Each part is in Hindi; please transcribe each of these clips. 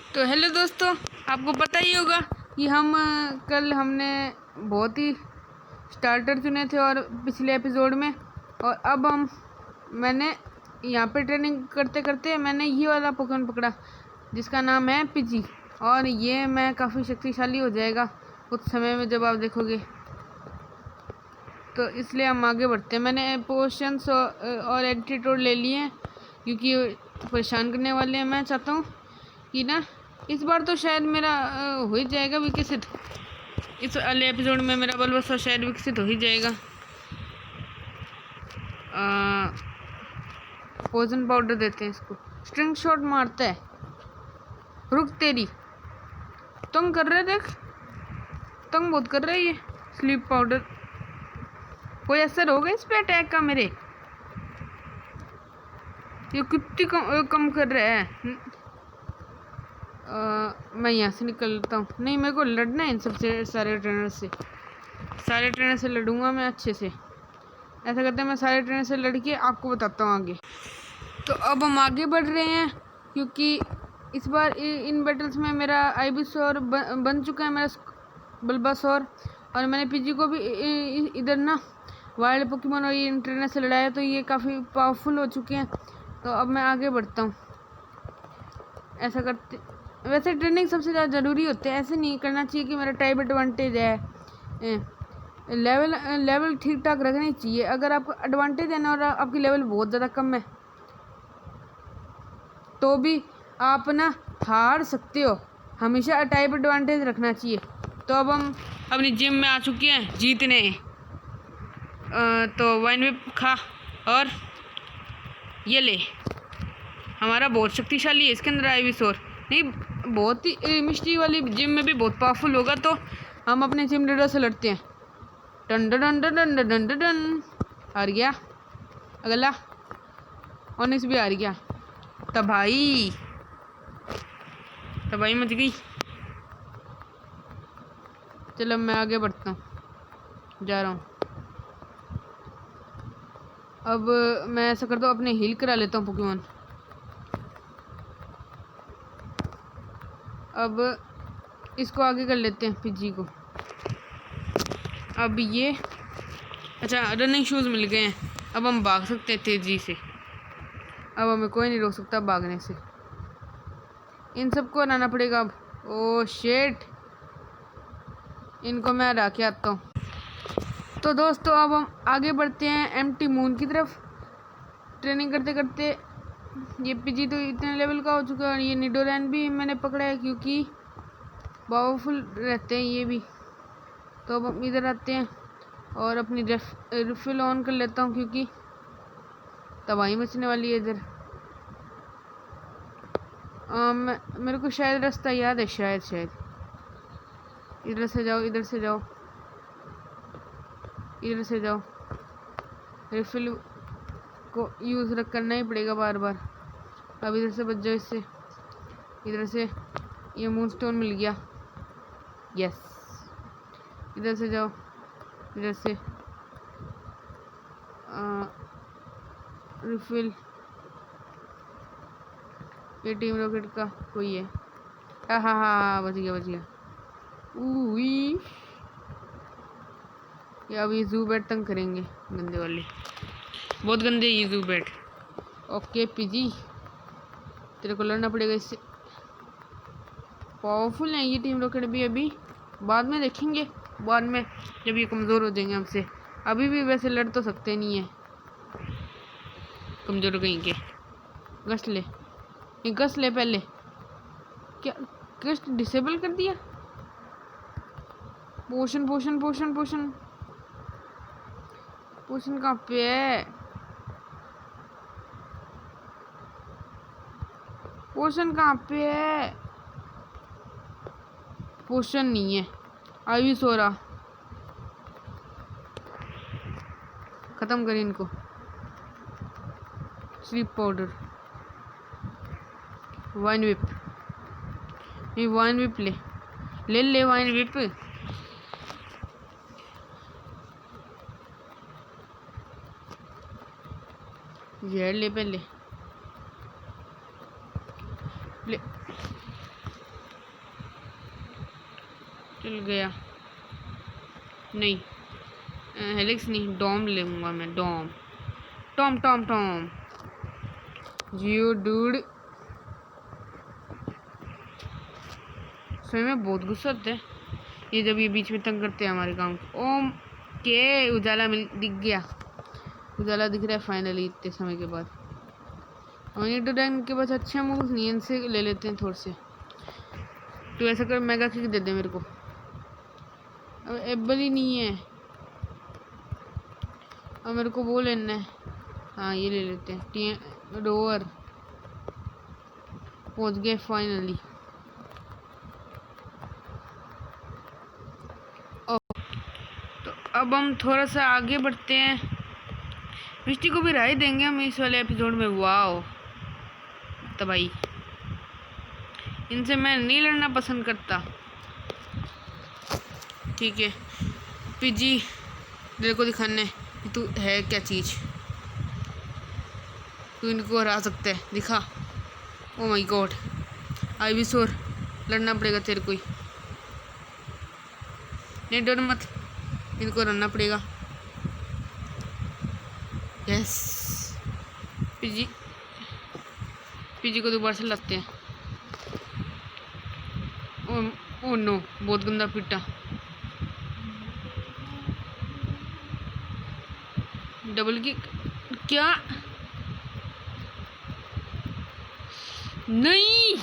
तो हेलो दोस्तों, आपको पता ही होगा कि कल हमने बहुत ही स्टार्टर चुने थे और पिछले एपिसोड में। और अब मैंने यहाँ पे ट्रेनिंग करते करते मैंने ये वाला पोकेमॉन पकड़ा जिसका नाम है पिजी। और ये मैं काफ़ी शक्तिशाली हो जाएगा कुछ समय में जब आप देखोगे। तो इसलिए हम आगे बढ़ते हैं। मैंने पोशंस और एटीट्यूड ले लिए हैं क्योंकि परेशान करने वाले हैं। मैं चाहता हूँ कि ना इस बार तो शायद मेरा हो ही जाएगा विकसित। इस वाले एपिसोड में मेरा बल्बासुर शायद विकसित हो ही जाएगा। पोजन पाउडर देते हैं इसको। स्ट्रिंग शॉट मारता है। रुक तेरी, तंग कर रहे, देख तंग बहुत कर रहा है ये स्लीप पाउडर। कोई असर होगा इस पे अटैक का मेरे? ये कितनी कम कर रहा है। मैं यहाँ से निकलता हूँ। नहीं, मेरे को लड़ना है इन सबसे सारे ट्रेनर से लड़ूंगा मैं अच्छे से। ऐसा करते हैं, मैं सारे ट्रेनर से लड़के आपको बताता हूँ आगे। तो अब हम आगे बढ़ रहे हैं क्योंकि इस बार इन बैटल्स में मेरा आइबिसोर बन चुका है, मेरा बल्बासोर। और मैंने पीजी को भी इधर ना वाइल्ड पोकेमॉन और ये ट्रेनर से लड़ाया, तो ये काफ़ी पावरफुल हो चुके हैं। तो अब मैं आगे बढ़ता हूँ। ऐसा करते, वैसे ट्रेनिंग सबसे ज़्यादा ज़रूरी होती है। ऐसे नहीं करना चाहिए कि मेरा टाइप एडवांटेज है। लेवल ठीक ठाक रखनी चाहिए। अगर आपको एडवांटेज है ना और आपकी लेवल बहुत ज़्यादा कम है तो भी आप ना हार सकते हो। हमेशा टाइप एडवांटेज रखना चाहिए। तो अब हम अपनी जिम में आ चुके हैं जीतने। तो वाइन विप खा और ये ले। हमारा बहुत शक्तिशाली है इसके अंदर आइबिसोर। नहीं, बहुत ही मिस्ट्री वाली जिम में भी बहुत पावरफुल होगा। तो हम अपने जिम लीडर से लड़ते हैं। Done done done done done done done. हार गया अगला। ऑनिक्स भी हार गया। तबाही मच गई। चलो मैं आगे बढ़ता हूँ, जा रहा हूँ। अब मैं ऐसा करता हूँ, अपने हील करा लेता हूँ पोकेमॉन। अब इसको आगे कर लेते हैं पिजी को। अब ये अच्छा, रनिंग शूज़ मिल गए हैं। अब हम भाग सकते हैं तेज़ी से। अब हमें कोई नहीं रोक सकता भागने से। इन सबको हराना पड़ेगा अब। ओ शेट, इनको मैं हरा के आता हूँ। तो दोस्तों अब हम आगे बढ़ते हैं एम्प्टी मून की तरफ। ट्रेनिंग करते करते ये पीजी तो इतने लेवल का हो चुका है। और ये निडोरैन भी मैंने पकड़ा है क्योंकि पावरफुल रहते हैं ये भी। तो अब हम इधर आते हैं और अपनी रिफिल ऑन कर लेता हूँ क्योंकि तबाही मचने वाली है इधर। मेरे को शायद रास्ता याद है, शायद इधर से जाओ, इधर से जाओ, इधर से जाओ। रिफिल को यूज़ करना ही पड़ेगा बार बार। अब इधर से बच जाओ इससे। इधर से ये मूनस्टोन मिल गया, यस। इधर से जाओ, इधर से रिफिल। ये टीम रॉकेट का कोई है। हाँ, बच गया। ये अब ये जू बैट तंग करेंगे, गंदे वाले, बहुत गंदे ये जू बैट। ओके पीजी, तेरे को लड़ना पड़ेगा इससे। पावरफुल है ये टीम रॉकेट भी। अभी बाद में देखेंगे, बाद में जब ये कमज़ोर हो जाएंगे हमसे। अभी भी वैसे लड़ तो सकते नहीं है, कमज़ोर कहीं के। गश्त ले, ये गश्त ले पहले। क्या गश्त डिसेबल कर दिया? पोशन कहाँ पे है? पोशन कहाँ पे है? पोशन नहीं है। आइबिसोरा खत्म करें इनको। Sleep powder, wine whip. ये वाइन विप ले वाइन विप। जहर ले पहले ले। चल गया। नहीं हेलिक्स नहीं, डॉम लूँगा मैं। डॉम टॉम टॉम टॉम जियो डूड। सही में बहुत गुस्सा होता है ये जब ये बीच में तंग करते हैं हमारे काम को। ओम के उजाला मिल दिख गया, उजाला दिख रहा है फाइनली इतने समय के बाद। और ये तो डैन के पास अच्छे मूव्स नहीं, इनसे ले लेते हैं थोड़े से। तो ऐसा कर, मेगा किक दे दे मेरे को। अब एबल ही नहीं है, अब मेरे को वो लेना है। हाँ ये ले लेते हैं। रोवर पहुंच गए फाइनली। तो अब हम थोड़ा सा आगे बढ़ते हैं। मिस्टी को भी राय देंगे हम इस वाले एपिसोड में। वाओ तबाही, इनसे मैं नहीं लड़ना पसंद करता। ठीक है पीजी, तेरे को दिखाने कि तू है क्या चीज़, तू इनको हरा सकता है, दिखा। ओ माय गॉड आइविसोर, लड़ना पड़ेगा तेरे को ही। नहीं डर मत, इनको हराना पड़ेगा। यस पीजी, पीजी को दोबारा से लाते हैं। ओ नो बहुत गंदा पिटा। डबल किक क्या? नहीं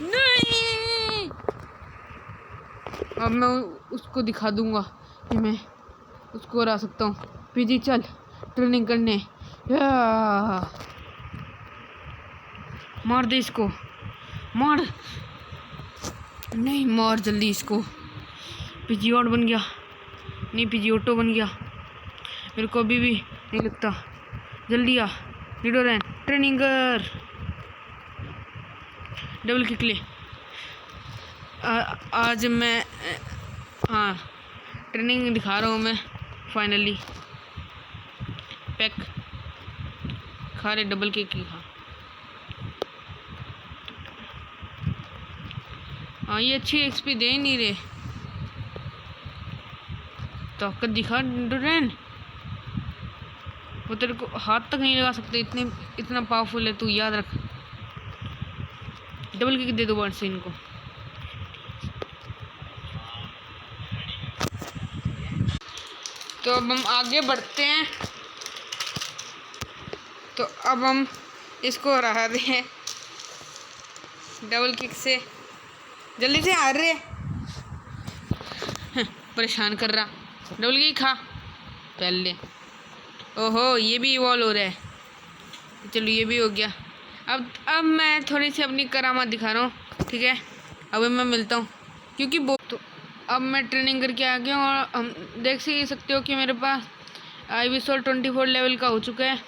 नहीं, अब मैं उसको दिखा दूंगा कि मैं उसको हरा सकता हूँ। पीजी चल ट्रेनिंग करने। मार दे इसको, मार। नहीं मार जल्दी इसको। पीजी आउट बन गया, नहीं पीजी ऑटो बन गया। मेरे को अभी भी नहीं लगता। जल्दी आ निडोरैन, ट्रेनिंग कर। डबल किक ले। आज मैं हाँ ट्रेनिंग दिखा रहा हूँ मैं फाइनली। पैक खा रहे, डबल किक की खा। हाँ ये अच्छी एक्सपी दे ही नहीं रहे। ताकत दिखा निडोरैन, वो तेरे को हाथ तक नहीं लगा सकते, इतना पावरफुल है तू, याद रख। डबल किक दे दो बार से इनको। तो अब हम आगे बढ़ते हैं। तो अब हम इसको हरा रहे हैं डबल किक से। जल्दी से हार रहे परेशान कर रहा। डबल किक खा पहले। ओहो ये भी इवॉल्व हो रहा है। चलो ये भी हो गया। अब मैं थोड़ी सी अपनी करामात दिखा रहा हूँ। ठीक है अब मैं मिलता हूँ क्योंकि तो अब मैं ट्रेनिंग करके आ गया हूँ। और हम देख सकते हो कि मेरे पास आइविसोल 24 लेवल का हो चुका है,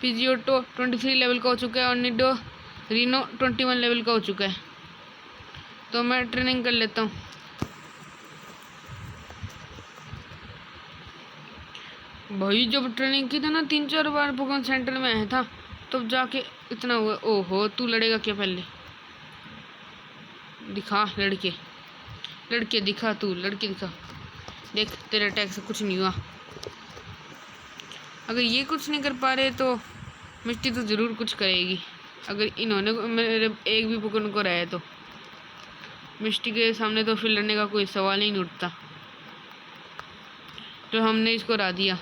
पीजियोटो 23 लेवल का हो चुका है और निडो रीनो 21 लेवल का हो चुका है। तो मैं ट्रेनिंग कर लेता हूँ। भाई जब ट्रेनिंग की था ना 3-4 बार पोकेमॉन सेंटर में आया था तब जाके इतना हुआ। ओहो तू लड़ेगा क्या? पहले दिखा लड़के दिखा, तू लड़के दिखा। देख तेरे अटैक से कुछ नहीं हुआ। अगर ये कुछ नहीं कर पा रहे तो मिट्टी तो ज़रूर कुछ करेगी। अगर इन्होंने मेरे एक भी पोकेमॉन को रहा है तो मिस्टी के सामने तो फिर लड़ने का कोई सवाल ही नहीं उठता। तो हमने इसको हरा दिया,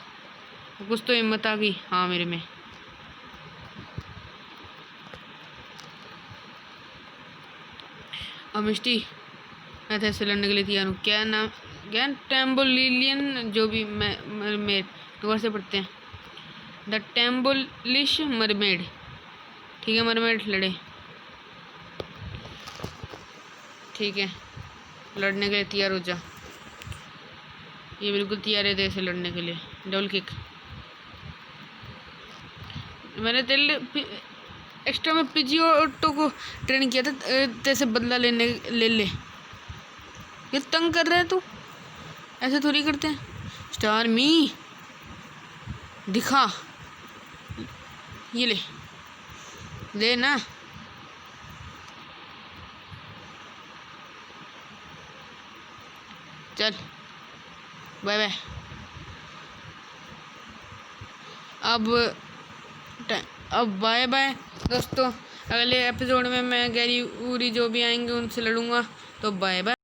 कुछ तो हिम्मत आ गई हाँ मेरे में। अब मिस्टी मैं तो ऐसे लड़ने के लिए तैयार हूँ। क्या नाम? क्या? टेम्बोलिलियन, जो भी मरमेड दोबारा से पढ़ते हैं। द टेम्बोलिश मरमेड। ठीक है मरमेड लड़े। ठीक है लड़ने के लिए तैयार हो जा। ये बिल्कुल तैयार है तेरे से लड़ने के लिए। Double kick. मैंने तेरे एक्स्ट्रा में पीजियोटो को ट्रेन किया था तेरे से बदला ले ले। ये तंग कर रहा है तू, ऐसे थोड़ी करते हैं। स्टार मी दिखा, ये ले ना। चल बाय बाय। अब बाय बाय दोस्तों, अगले एपिसोड में मैं गैरी उरी जो भी आएंगे उनसे लड़ूंगा। तो बाय बाय।